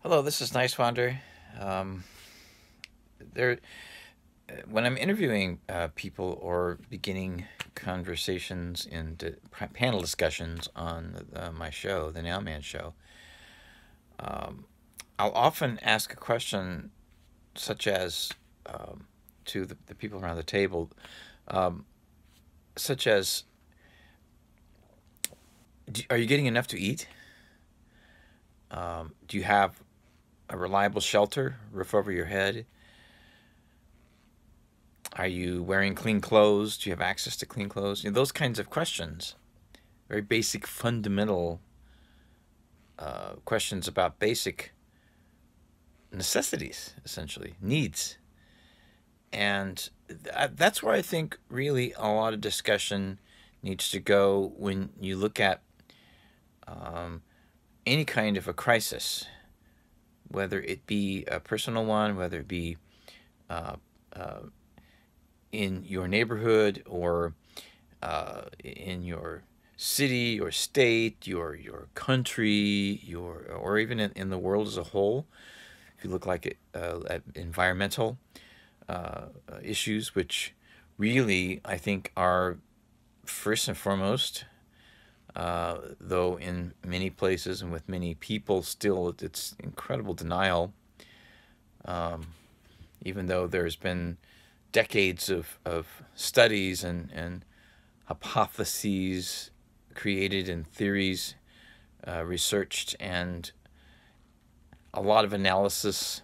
Hello, this is Nice Wander. Um, there, when I'm interviewing people or beginning conversations and panel discussions on my show, the Nowman show, um, I'll often ask a question such as to the people around the table, um, such as, are you getting enough to eat? Do you have a reliable shelter, roof over your head? Are you wearing clean clothes? Do you have access to clean clothes? Those kinds of questions, very basic, fundamental questions about basic necessities, essentially, needs. And that's where I think really a lot of discussion needs to go when you look at any kind of a crisis, whether it be a personal one, whether it be uh, uh, in your neighborhood or in your city or state, your country, or even in the world as a whole. If you look like it, at environmental issues, which really I think are first and foremost, though in many places and with many people still it's incredible denial, even though there's been decades of studies and hypotheses created and theories researched and a lot of analysis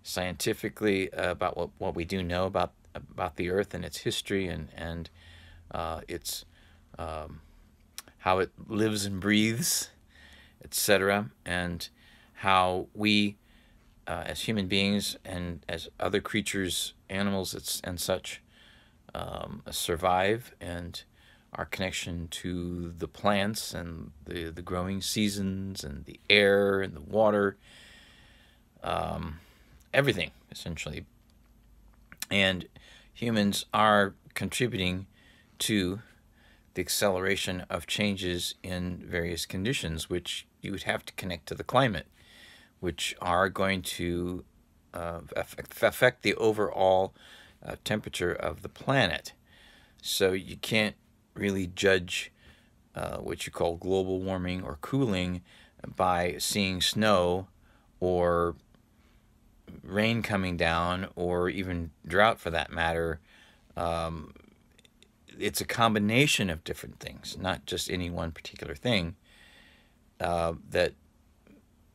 scientifically about what we do know about the Earth and its history and its how it lives and breathes, etc., and how we as human beings and as other creatures, animals, and such, survive, and our connection to the plants and the growing seasons and the air and the water, everything, essentially. And humans are contributing to the acceleration of changes in various conditions, which you would have to connect to the climate, which are going to affect the overall temperature of the planet. So you can't really judge what you call global warming or cooling by seeing snow or rain coming down or even drought for that matter. It's a combination of different things, not just any one particular thing that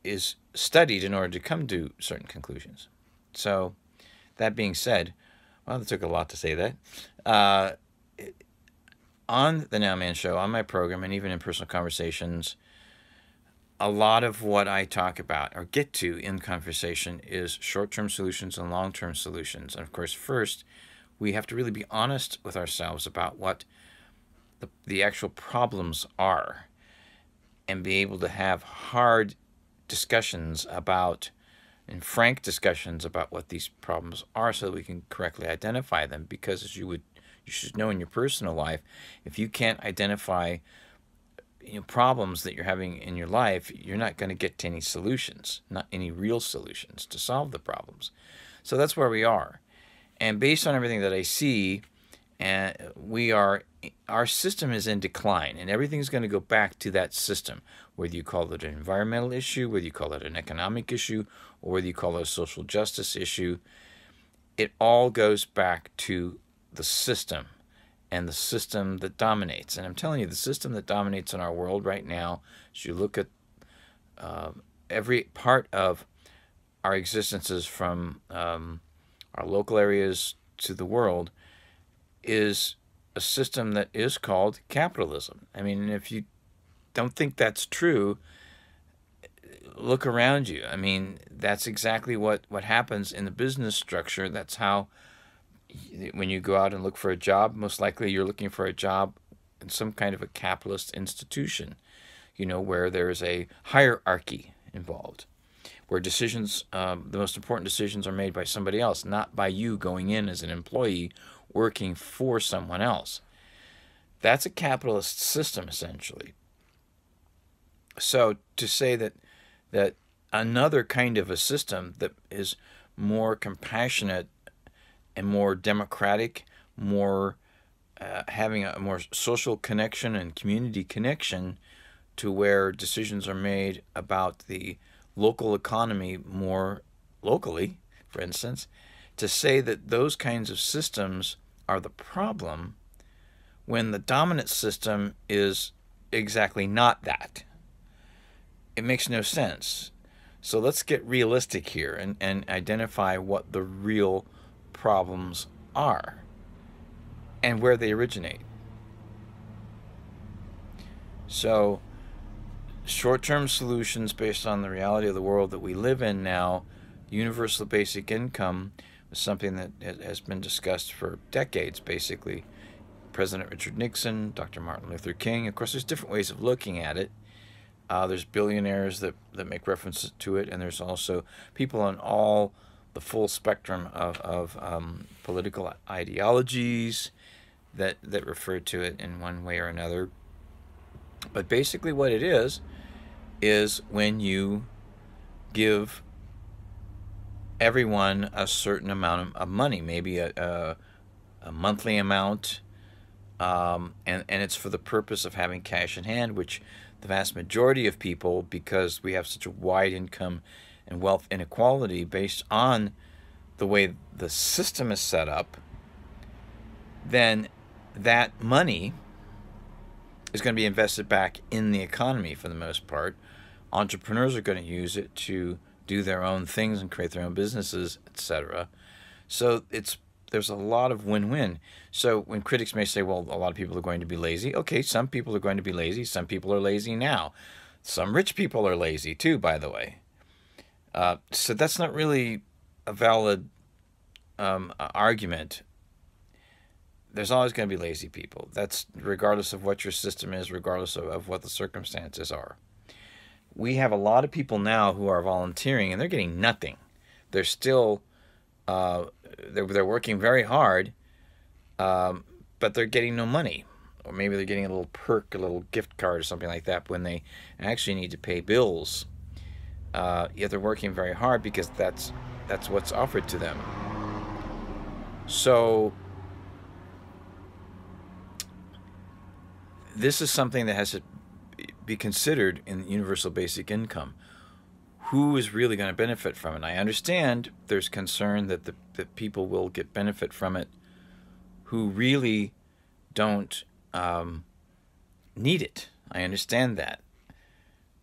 is studied in order to come to certain conclusions. So that being said, well, it took a lot to say that. On the Nowman Show, on my program, and even in personal conversations, a lot of what I talk about or get to in conversation is short-term solutions and long-term solutions. And of course, first, we have to really be honest with ourselves about what the actual problems are and be able to have hard discussions about and frank discussions about what these problems are so that we can correctly identify them. Because as you should know in your personal life, if you can't identify problems that you're having in your life, you're not going to get to any solutions, not any real solutions to solve the problems. So that's where we are. And based on everything that I see, and our system is in decline, and everything's going to go back to that system, whether you call it an environmental issue, whether you call it an economic issue, or whether you call it a social justice issue. It all goes back to the system and the system that dominates. And I'm telling you, the system that dominates in our world right now, as you look at every part of our existences from our local areas to the world, is a system that is called capitalism. I mean, if you don't think that's true, look around you. I mean, that's exactly what happens in the business structure. That's how, when you go out and look for a job, most likely you're looking for a job in some kind of a capitalist institution, where there's a hierarchy involved, where decisions, the most important decisions are made by somebody else, not by you going in as an employee working for someone else. That's a capitalist system, essentially. So to say that another kind of a system that is more compassionate and more democratic, more having a more social connection and community connection to where decisions are made about the local economy more locally, for instance, to say that those kinds of systems are the problem when the dominant system is exactly not that. It makes no sense. So let's get realistic here and identify what the real problems are and where they originate. So short-term solutions based on the reality of the world that we live in now, universal basic income was something that has been discussed for decades, basically. President Richard Nixon, Dr. Martin Luther King. Of course, there's different ways of looking at it. There's billionaires that make references to it, and there's also people on all the full spectrum of political ideologies that refer to it in one way or another. But basically what it is when you give everyone a certain amount of money, maybe a monthly amount, and it's for the purpose of having cash in hand, which the vast majority of people, because we have such a wide income and wealth inequality based on the way the system is set up, then that money is going to be invested back in the economy for the most part. Entrepreneurs are going to use it to do their own things and create their own businesses, etc. So there's a lot of win-win. So when critics may say, well, a lot of people are going to be lazy. Okay, some people are going to be lazy. Some people are lazy now. Some rich people are lazy too, by the way. So that's not really a valid argument. There's always going to be lazy people. That's regardless of what your system is, regardless of what the circumstances are. We have a lot of people now who are volunteering, and they're getting nothing. They're still they're working very hard, but they're getting no money. Or maybe they're getting a little perk, a little gift card or something like that when they actually need to pay bills. Yet they're working very hard because that's what's offered to them. So this is something that has to be considered in universal basic income. Who is really going to benefit from it? I understand there's concern that that people will get benefit from it who really don't need it. I understand that.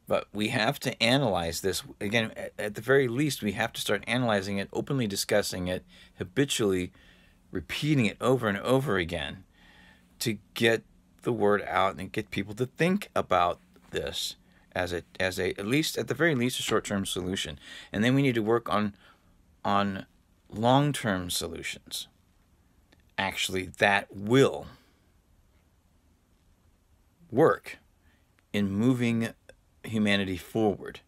But we have to analyze this. Again, at the very least, we have to start analyzing it, openly discussing it, habitually repeating it over and over again to get the word out and get people to think about this as a at least at the very least a short-term solution. And then we need to work on long-term solutions. Actually, that will work in moving humanity forward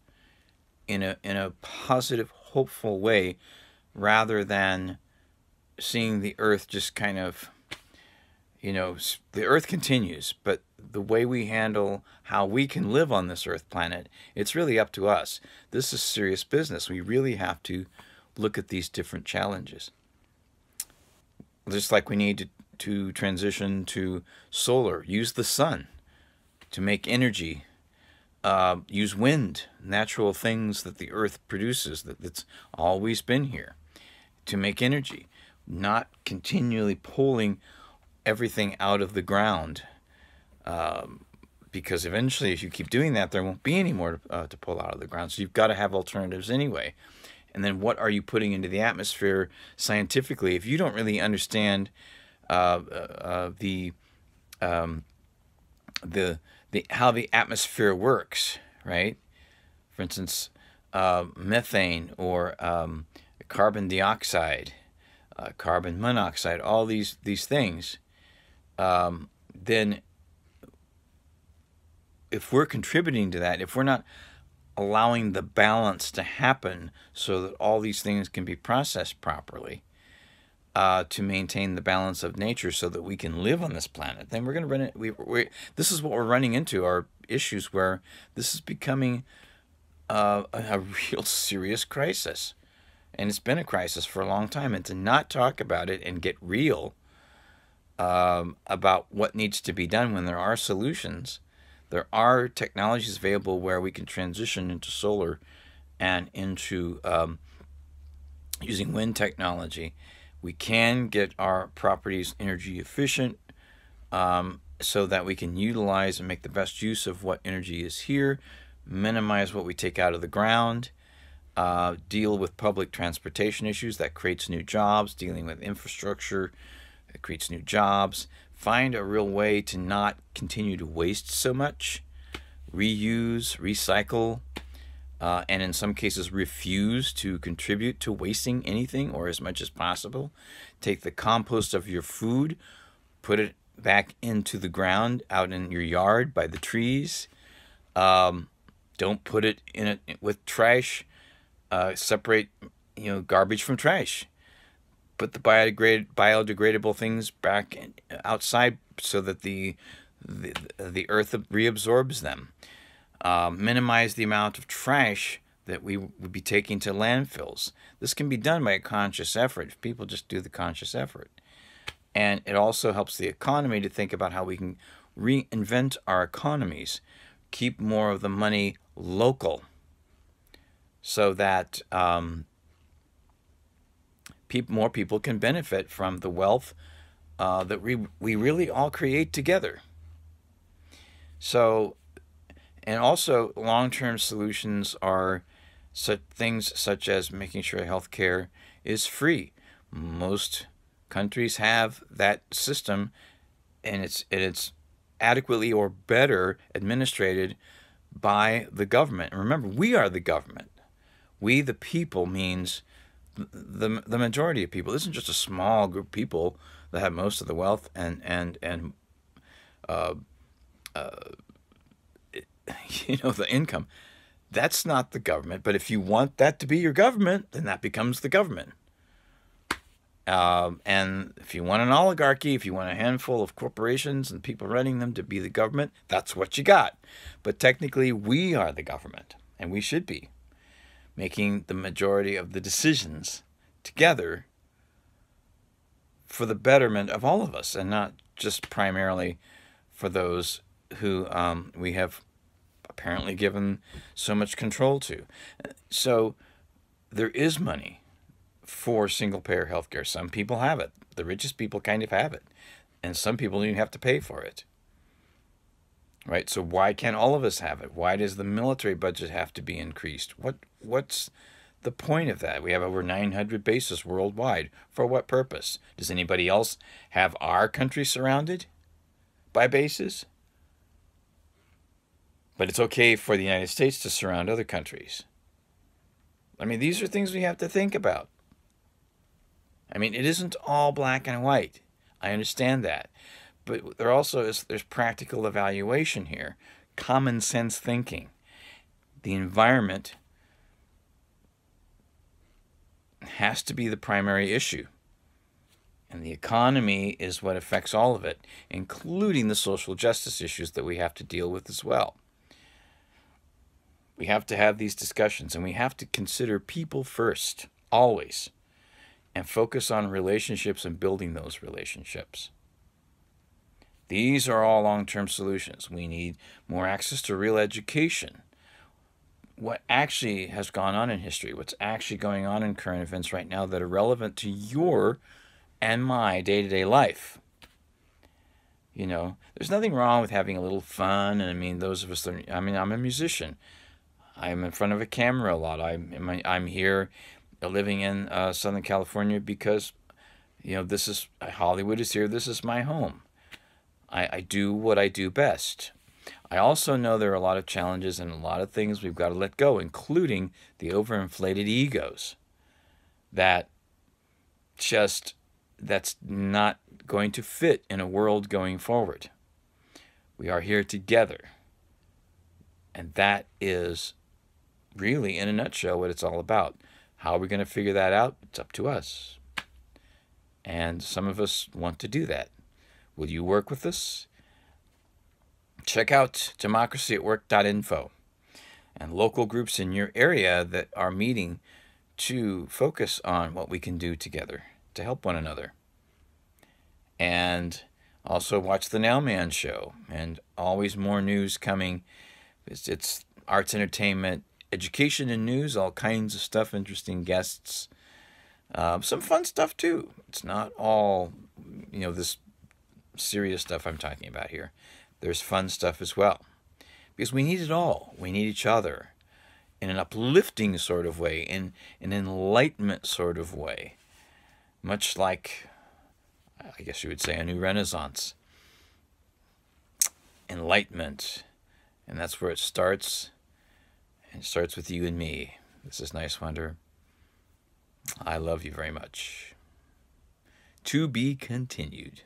in a positive, hopeful way, rather than seeing the earth just kind of, the earth continues, but the way we handle how we can live on this earth planet, it's really up to us. This is serious business. We really have to look at these different challenges. Just like we need to transition to solar, use the sun to make energy, use wind, natural things that the earth produces, that's always been here, to make energy, not continually pulling everything out of the ground, because eventually if you keep doing that, there won't be any more to pull out of the ground. So you've got to have alternatives anyway. And then what are you putting into the atmosphere scientifically? If you don't really understand how the atmosphere works, right? For instance, methane or carbon dioxide, carbon monoxide, all these things, then if we're contributing to that, if we're not allowing the balance to happen so that all these things can be processed properly to maintain the balance of nature so that we can live on this planet, then we're going to run it. This is what we're running into, are issues where this is becoming a real serious crisis. And it's been a crisis for a long time. And to not talk about it and get real about what needs to be done when there are solutions, there are technologies available where we can transition into solar and into using wind technology. We can get our properties energy efficient so that we can utilize and make the best use of what energy is here, minimize what we take out of the ground, deal with public transportation issues that creates new jobs, dealing with infrastructure that creates new jobs, find a real way to not continue to waste so much, reuse, recycle, and in some cases refuse to contribute to wasting anything or as much as possible. Take the compost of your food, put it back into the ground out in your yard by the trees. Don't put it in it with trash. Separate, garbage from trash. Put the biodegradable things back outside so that the earth reabsorbs them. Minimize the amount of trash that we would be taking to landfills. This can be done by a conscious effort if people just do the conscious effort. And it also helps the economy to think about how we can reinvent our economies, keep more of the money local so that more people can benefit from the wealth that we really all create together. So, and also long-term solutions are things such as making sure healthcare is free. Most countries have that system, and it's adequately or better administrated by the government. And remember, we are the government. We, the people, means the majority of people. This isn't just a small group of people that have most of the wealth and the income. That's not the government. But if you want that to be your government, then that becomes the government. And if you want an oligarchy, if you want a handful of corporations and people running them to be the government, that's what you got. But technically, we are the government, and we should be making the majority of the decisions together for the betterment of all of us, and not just primarily for those who we have apparently given so much control to. So there is money for single-payer healthcare. Some people have it. The richest people kind of have it. And some people don't even have to pay for it. Right? So why can't all of us have it? Why does the military budget have to be increased? What's the point of that? We have over 900 bases worldwide. For what purpose? Does anybody else have our country surrounded by bases? But it's okay for the United States to surround other countries. I mean, these are things we have to think about. I mean, it isn't all black and white. I understand that. But there's practical evaluation here, common sense thinking. The environment has to be the primary issue. And the economy is what affects all of it, including the social justice issues that we have to deal with as well. We have to have these discussions, and we have to consider people first, always, and focus on relationships and building those relationships. These are all long-term solutions. We need more access to real education. What actually has gone on in history, what's actually going on in current events right now that are relevant to your and my day-to-day life. There's nothing wrong with having a little fun. And I mean, those of us that I'm a musician. I'm in front of a camera a lot. I'm here living in Southern California because, Hollywood is here. This is my home. I do what I do best. I also know there are a lot of challenges and a lot of things we've got to let go, including the overinflated egos that's not going to fit in a world going forward. We are here together. And that is really, in a nutshell, what it's all about. How are we going to figure that out? It's up to us. And some of us want to do that. Will you work with us? Check out democracyatwork.info. and local groups in your area that are meeting to focus on what we can do together to help one another. And also watch the Nowman show, and always more news coming. It's arts, entertainment, education, and news, all kinds of stuff, interesting guests. Some fun stuff too. It's not all, this serious stuff I'm talking about here. There's fun stuff as well. Because we need it all. We need each other in an uplifting sort of way, in an enlightenment sort of way. Much like, I guess you would say, a new renaissance. Enlightenment. And that's where it starts. And it starts with you and me. This is Nice Wonder. I love you very much. To be continued.